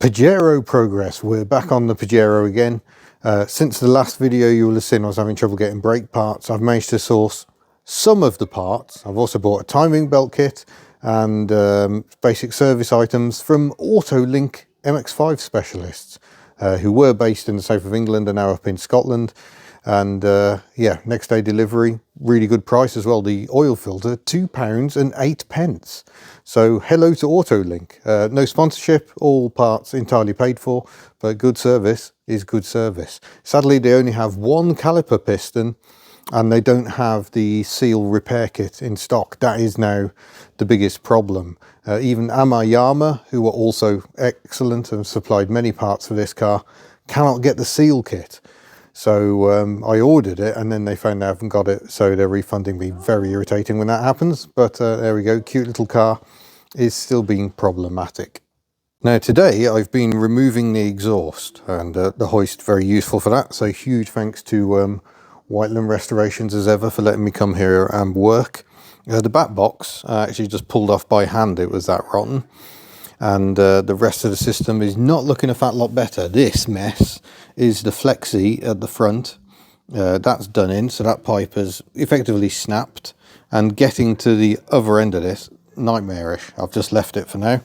Pajero progress. We're back on the Pajero again. Since the last video you will have seen I was having trouble getting brake parts. I've managed to source some of the parts. I've also bought a timing belt kit and basic service items from AutoLink MX5 specialists who were based in the south of England and now up in Scotland. And yeah, next day delivery, really good price as well. The oil filter, £2.08. So hello to AutoLink. No sponsorship, all parts entirely paid for, but good service is good service. Sadly, they only have one caliper piston and they don't have the seal repair kit in stock. That is now the biggest problem. Even Yama, who are also excellent and supplied many parts for this car, cannot get the seal kit. So I ordered it and then they found I haven't got it, so they're refunding me. Very irritating when that happens, but there we go. Cute little car is still being problematic. Now today I've been removing the exhaust and the hoist, very useful for that. So huge thanks to Whiteland Restorations as ever for letting me come here and work. The back box I actually just pulled off by hand, it was that rotten. And the rest of the system is not looking a fat lot better. This mess is the flexi at the front. That's done in, so that pipe has effectively snapped. And getting to the other end of this, nightmarish. I've just left it for now.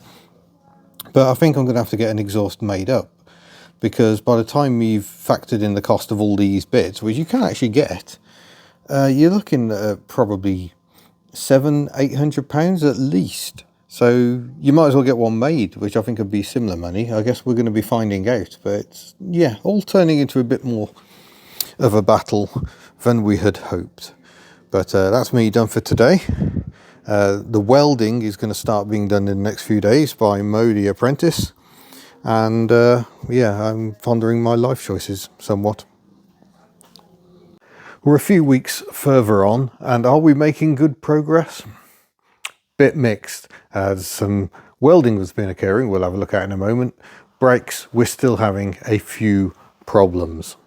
But I think I'm going to have to get an exhaust made up, because by the time you've factored in the cost of all these bits, which you can actually get, you're looking at probably £700–800 at least. So you might as well get one made, which I think would be similar money. I guess we're going to be finding out. But it's, yeah, all turning into a bit more of a battle than we had hoped. But that's me done for today. The welding is going to start being done in the next few days by Mo, the apprentice. And yeah, I'm pondering my life choices somewhat. We're a few weeks further on, and are we making good progress? Bit mixed, as some welding has been occurring, we'll have a look at in a moment. Brakes, we're still having a few problems.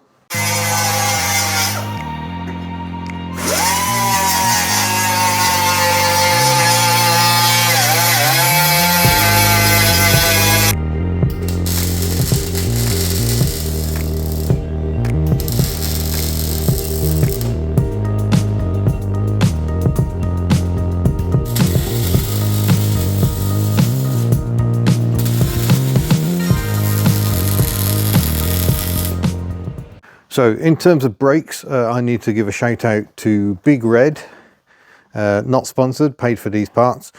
So in terms of brakes, I need to give a shout out to Big Red, not sponsored, paid for these parts,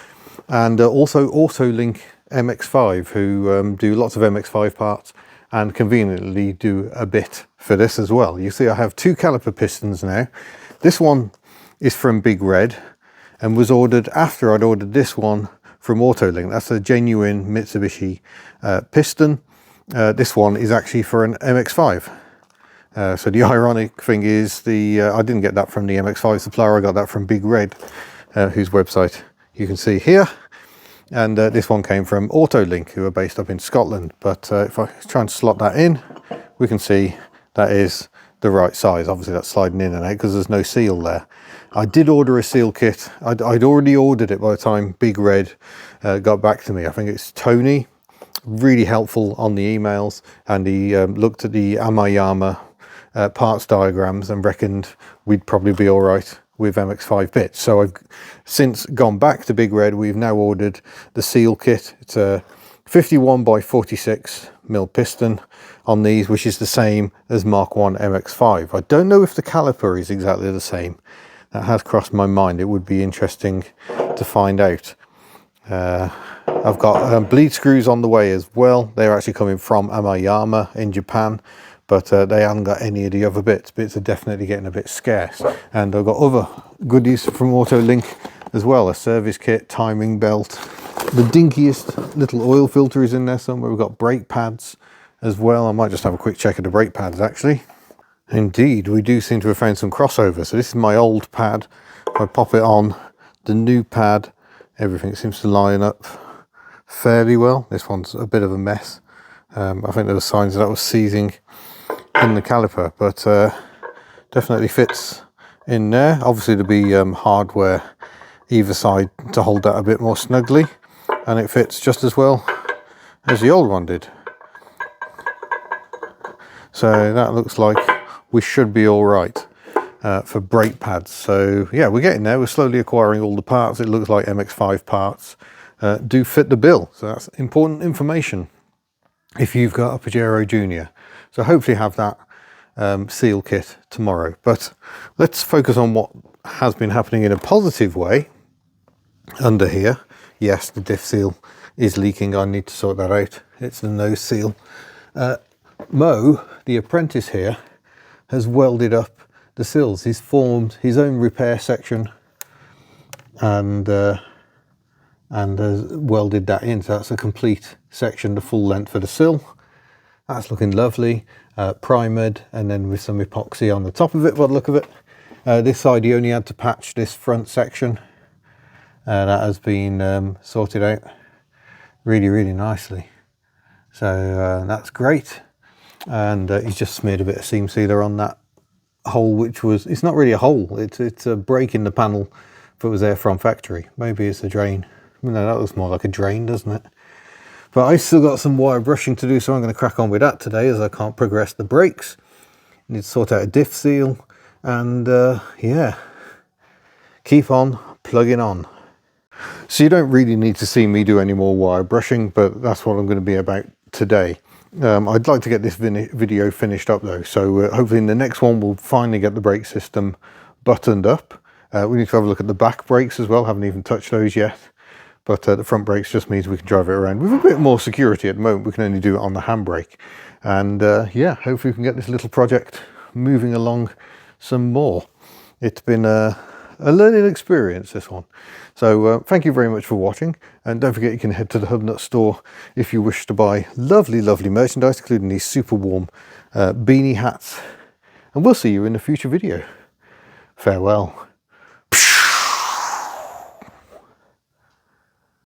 and also AutoLink MX5, who do lots of MX5 parts and conveniently do a bit for this as well. You see I have two caliper pistons now. This one is from Big Red and was ordered after I'd ordered this one from AutoLink. That's a genuine Mitsubishi piston. This one is actually for an MX5. So the ironic thing is I didn't get that from the MX5 supplier, I got that from Big Red, whose website you can see here. And this one came from AutoLink, who are based up in Scotland. But if I try and slot that in, we can see that is the right size. Obviously that's sliding in and out because there's no seal there. I did order a seal kit. I'd already ordered it by the time Big Red got back to me. I think it's Tony, really helpful on the emails, and he looked at the Yama parts diagrams and reckoned we'd probably be all right with MX5 bits. So I've since gone back to Big Red. We've now ordered the seal kit. It's a 51 by 46 mil piston on these, which is the same as Mark 1 MX5. I don't know if the caliper is exactly the same. That has crossed my mind. It would be interesting to find out. I've got bleed screws on the way as well. They're actually coming from Yama in Japan. But they haven't got any of the other bits. Bits are definitely getting a bit scarce. And I've got other goodies from AutoLink as well. A service kit, timing belt. The dinkiest little oil filter is in there somewhere. We've got brake pads as well. I might just have a quick check of the brake pads actually. Indeed, we do seem to have found some crossover. So this is my old pad. If I pop it on the new pad, everything seems to line up fairly well. This one's a bit of a mess. I think there were signs that was seizing in the caliper, but definitely fits in there. Obviously there'll be hardware either side to hold that a bit more snugly, and it fits just as well as the old one did. So that looks like we should be all right for brake pads. So yeah, we're getting there. We're slowly acquiring all the parts. It looks like MX5 parts do fit the bill. So that's important information if you've got a Pajero Junior. So hopefully have that seal kit tomorrow. But let's focus on what has been happening in a positive way under here. Yes, the diff seal is leaking. I need to sort that out. It's the nose seal. Mo, the apprentice here, has welded up the sills. He's formed his own repair section and has welded that in. So that's a complete section, the full length of the sill. That's looking lovely. Primered, and then with some epoxy on the top of it by the look of it. This side he only had to patch this front section. That has been sorted out really nicely. So that's great. And he's just smeared a bit of seam sealer on that hole, which was, it's not really a hole, it's a break in the panel if it was there from factory. Maybe it's a drain. No, that looks more like a drain, doesn't it? But I still got some wire brushing to do, so I'm going to crack on with that today, as I can't progress the brakes. Need to sort out a diff seal, and yeah, keep on plugging on. So you don't really need to see me do any more wire brushing, but that's what I'm going to be about today. I'd like to get this video finished up though, so hopefully in the next one we'll finally get the brake system buttoned up. We need to have a look at the back brakes as well. Haven't even touched those yet, but the front brakes just means we can drive it around with a bit more security. At the moment we can only do it on the handbrake, and yeah, hopefully we can get this little project moving along some more. It's been a learning experience, this one. So thank you very much for watching, and don't forget you can head to the Hub Nut store if you wish to buy lovely merchandise, including these super warm beanie hats, and we'll see you in a future video. Farewell.